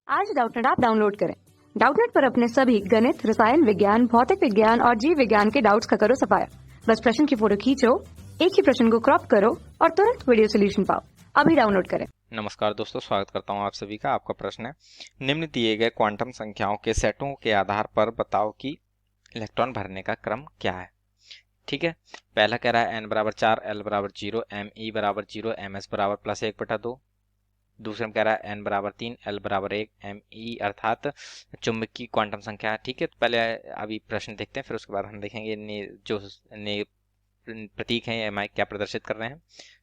आज Doubtnut app download करें। Doubtnut पर अपने सभी गणित, रसायन विज्ञान, भौतिक विज्ञान और जीव विज्ञान के डाउट्स का करो सफाया। बस प्रश्न की फोटो खींचो, एक ही प्रश्न को क्रॉप करो और तुरंत वीडियो सोल्यूशन पाओ। अभी डाउनलोड करें। नमस्कार दोस्तों, स्वागत करता हूं आप सभी का। आपका प्रश्न है, निम्न दिए गए क्वांटम संख्याओं के सेटों के आधार पर बताओ कि इलेक्ट्रॉन भरने का क्रम क्या है। ठीक है, पहला कह रहा है n बराबर 4, l बराबर 0, m e बराबर 0, ms बराबर +1/2। दूसरे में कह रहा है n बराबर 3, l बराबर 1, m e अर्थात चुंबकीय क्वांटम संख्या है। ठीक है, तो पहले अभी प्रश्न देखते हैं, फिर उसके बाद हम देखेंगे जो प्रतीक हैं ये क्या प्रदर्शित कर रहे हैं।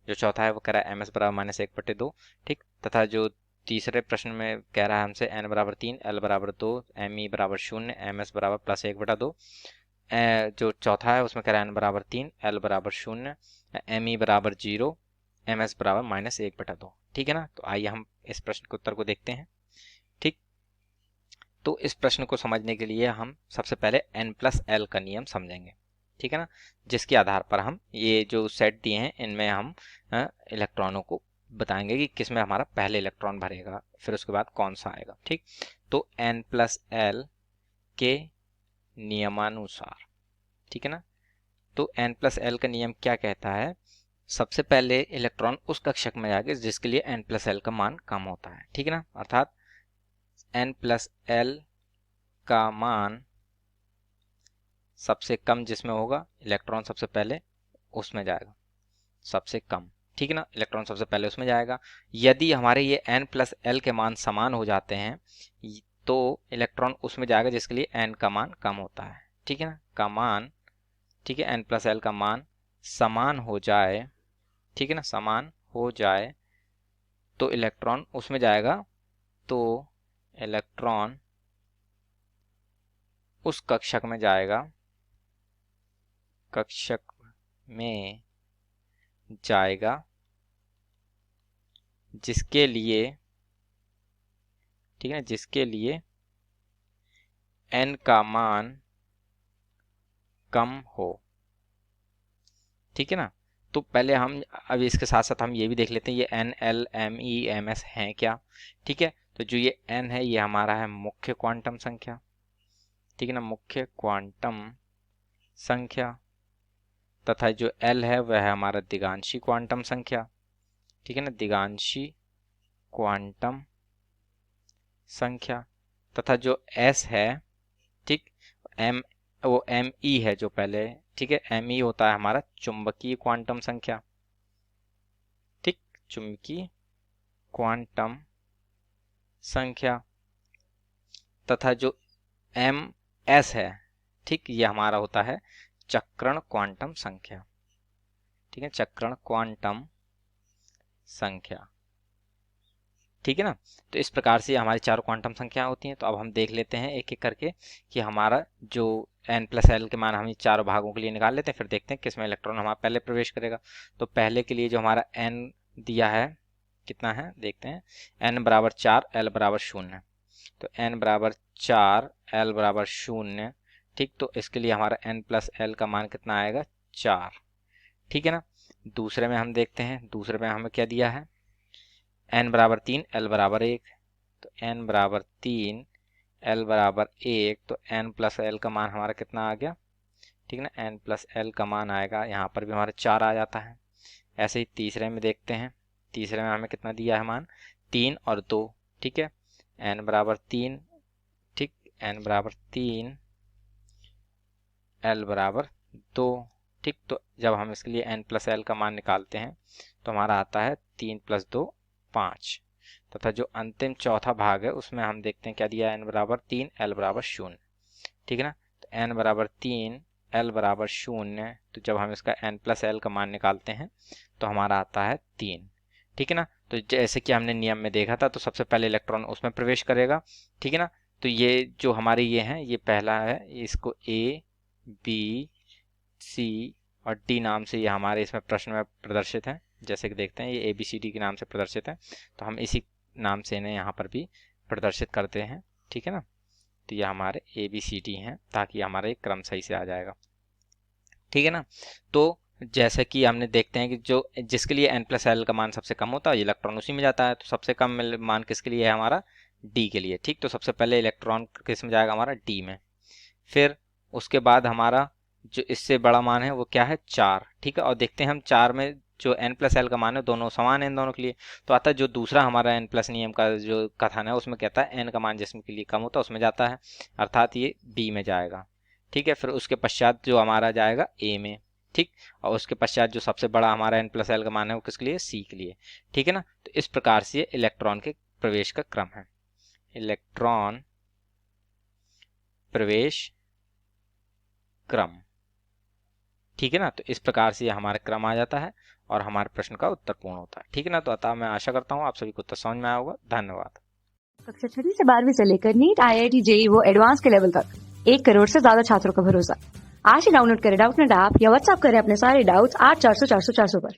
जो चौथा है वो कह रहा है ms बराबर -1/2। ठीक, तथा जो तीसरे प्रश्न में कह रहा है हमसे n बराबर 3, l बराबर 2, m e बराबर 0, ms बराबर +1/2। जो चौथा है उसमें कह रहा है n बराबर 3, l बराबर 0, m e बराबर 0, ms बराबर -1/2। ठीक है ना, तो आइए हम इस प्रश्न के उत्तर को देखते हैं। ठीक, तो इस प्रश्न को समझने के लिए हम सबसे पहले n+l का नियम समझेंगे। ठीक है ना, जिसके आधार पर हम ये जो सेट दिए हैं इनमें हम इलेक्ट्रॉनों को बताएंगे कि किसमें हमारा पहले इलेक्ट्रॉन भरेगा, फिर उसके बाद कौन सा आएगा। ठीक, तो n+l के नियमानुसार, ठीक है ना, तो n+l का नियम क्या कहता है, सबसे पहले इलेक्ट्रॉन उस कक्षक में जाएगा जिसके लिए n+l का मान कम होता है। ठीक है ना, अर्थात n+l का मान सबसे कम जिसमें होगा इलेक्ट्रॉन सबसे पहले उसमें जाएगा, सबसे कम। ठीक है ना, इलेक्ट्रॉन सबसे पहले उसमें जाएगा। यदि हमारे ये n+l के मान समान हो जाते हैं तो इलेक्ट्रॉन उसमें जाएगा जिसके लिए n का मान कम होता है। ठीक है ना, का मान, ठीक है, n+l का मान समान हो जाए, ठीक है ना, समान हो जाए तो इलेक्ट्रॉन उसमें जाएगा, तो इलेक्ट्रॉन उस कक्षक में जाएगा, कक्षक में जाएगा जिसके लिए, ठीक है ना, जिसके लिए n का मान कम हो। ठीक है ना, तो पहले हम अभी इसके साथ साथ हम ये भी देख लेते हैं ये n, l, m, e, ms हैं क्या। ठीक है, तो जो ये n है ये हमारा है मुख्य क्वांटम संख्या। ठीक है ना, मुख्य क्वांटम संख्या, तथा जो l है वह है हमारा दिगांशी क्वांटम संख्या। ठीक है ना, दिगांशी क्वांटम संख्या, तथा जो s है, ठीक, m वो m e है जो पहले, ठीक है, m e होता है हमारा चुंबकीय क्वांटम संख्या। ठीक, चुंबकीय क्वांटम संख्या, तथा जो m s है, ठीक, ये हमारा होता है चक्रण क्वांटम संख्या। ठीक है, चक्रण क्वांटम संख्या। ठीक है ना, तो इस प्रकार से हमारी चारों क्वांटम संख्या होती हैं। तो अब हम देख लेते हैं एक एक करके कि हमारा जो n+l के मान हम इन चारों भागों के लिए निकाल लेते हैं, फिर देखते हैं किसमें इलेक्ट्रॉन हमारा पहले प्रवेश करेगा। तो पहले के लिए जो हमारा n दिया है कितना है देखते हैं, n बराबर 4, l बराबर 0। तो n बराबर 4, l बराबर 0। ठीक, तो इसके लिए हमारा n+l का मान कितना आएगा, 4। ठीक है ना, दूसरे में हम देखते हैं, दूसरे में हमें क्या दिया है, n बराबर 3, l बराबर 1। तो n बराबर 3, l बराबर 1, तो n+l का मान हमारा कितना आ गया। ठीक है ना, n+l का मान आएगा, यहाँ पर भी हमारा 4 आ जाता है। ऐसे ही तीसरे में देखते हैं, तीसरे में हमें कितना दिया है मान, 3 और 2। ठीक है, n बराबर 3, ठीक, n बराबर 3, l बराबर 2। ठीक, तो जब हम इसके लिए n+l का मान निकालते हैं तो हमारा आता है 3 + 2 5। तथा जो अंतिम चौथा भाग है उसमें हम देखते हैं क्या दिया है, n बराबर 3, l बराबर 0। ठीक है ना, तो n बराबर 3, l बराबर 0, तो जब हम इसका n+l का मान निकालते हैं तो हमारा आता है 3। ठीक है ना, तो जैसे कि हमने नियम में देखा था, तो सबसे पहले इलेक्ट्रॉन उसमें प्रवेश करेगा। ठीक है ना, तो ये जो हमारे ये हैं, ये पहला है, इसको A, B, C और D नाम से ये हमारे इसमें प्रश्न में प्रदर्शित है। जैसे कि देखते हैं ये ABCD के नाम से प्रदर्शित है, तो हम इसी नाम से इन्हें यहाँ पर भी प्रदर्शित करते हैं। ठीक है ना, तो ये हमारे ABCD हैं ताकि हमारा एक क्रम सही से आ जाएगा। ठीक है ना, तो जैसे कि हमने देखते हैं कि जो जिसके लिए n+l का मान सबसे कम होता है इलेक्ट्रॉन उसी में जाता है। तो सबसे कम मान किसके लिए है हमारा, डी के लिए। ठीक, तो सबसे पहले इलेक्ट्रॉन किस में जाएगा हमारा, डी में। फिर उसके बाद हमारा जो इससे बड़ा मान है वो क्या है, 4। ठीक है, और देखते हैं हम 4 में जो n+l का मान है दोनों समान है इन दोनों के लिए। तो आता है जो दूसरा हमारा n+ नियम का जो कथन है उसमें कहता है n का मान जिसमें के लिए कम होता है उसमें जाता है, अर्थात ये b में जाएगा। ठीक है, फिर उसके पश्चात जो हमारा जाएगा a में। ठीक, और उसके पश्चात जो सबसे बड़ा हमारा n+l का मान है वो किसके लिए, c के लिए। ठीक है ना, तो इस प्रकार से ये इलेक्ट्रॉन के प्रवेश का क्रम है, इलेक्ट्रॉन प्रवेश क्रम। ठीक है ना, तो इस प्रकार से हमारा क्रम आ जाता है और हमारे प्रश्न का उत्तर पूर्ण होता है। ठीक है ना, तो अतः मैं आशा करता हूँ आप सभी को उत्तर समझ में आया होगा। धन्यवाद। कक्षा 6वीं से 12वीं से लेकर नीट, IIT, JEE वो एडवांस के लेवल तक 1 करोड़ से ज्यादा छात्रों का भरोसा। आज ही डाउनलोड करें डाउटनेट ऐप या व्हाट्सएप करें अपने सारे डाउट्स 8400 400 400 पर।